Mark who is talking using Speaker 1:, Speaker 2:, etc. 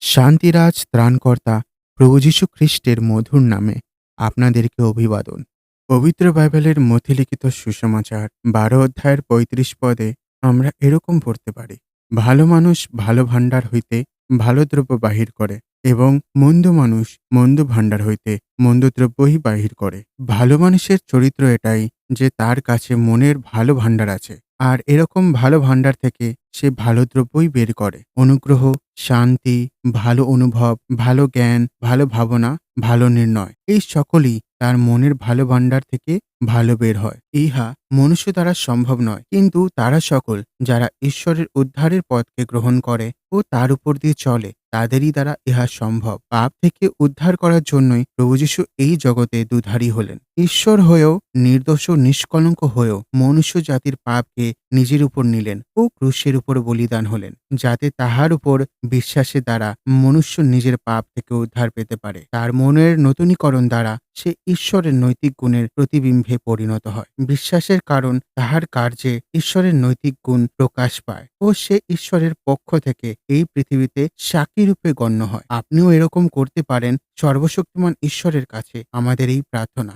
Speaker 1: শান্তিরাজ ত্রাণকর্তা প্রভু যীশু খ্রিস্টের মধুর নামে আপনাদেরকে অভিবাদন। পবিত্র বাইবেলের মথিলিখিত সুসমাচার ১২ অধ্যায়ের ৩৫ পদে আমরা এরকম পড়তে পারি, ভালো মানুষ ভালো ভাণ্ডার হইতে ভালো দ্রব্য বাহির করে এবং মন্দ মানুষ মন্দ ভাণ্ডার হইতে মন্দ দ্রব্যই বাহির করে। ভালো মানুষের চরিত্র এটাই যে তার কাছে মনের ভালো ভাণ্ডার আছে, আর এরকম ভালো ভাণ্ডার থেকে সে ভালো দ্রব্যই বের করে। অনুগ্রহ, শান্তি, ভালো অনুভব, ভালো জ্ঞান, ভালো ভাবনা, ভালো নির্ণয়, এই সকলই তার মনের ভালো ভাণ্ডার থেকে ভালো বের হয়। ইহা মনুষ্য দ্বারা সম্ভব নয়, কিন্তু তারা সকল যারা ঈশ্বরের উদ্ধারের পথকে গ্রহণ করে ও তার উপর দিয়ে চলে তাদেরই দ্বারা ইহা সম্ভব। পাপ থেকে উদ্ধার করার জন্যই প্রভু যীশু এই জগতে দুধারী হলেন। ঈশ্বর হয়েও, নির্দোষ ও নিষ্কলঙ্ক হয়েও মনুষ্য জাতির পাপকে নিজের উপর নিলেন ও ক্রুশের উপর বলিদান হলেন, যাতে তাহার উপর বিশ্বাসের দ্বারা মনুষ্য নিজের পাপ থেকে উদ্ধার পেতে পারে। তার মনের নূতনীকরণ দ্বারা সে ঈশ্বরের নৈতিক গুণের প্রতিবিম্বে পরিণত হয়। বিশ্বাসের কারণ তাহার কার্যে ঈশ্বরের নৈতিক গুণ প্রকাশ পায় ও সে ঈশ্বরের পক্ষ থেকে এই পৃথিবীতে সাক্ষী রূপে গণ্য হয়। আপনিও এরকম করতে পারেন। সর্বশক্তিমান ঈশ্বরের কাছে আমাদের এই প্রার্থনা।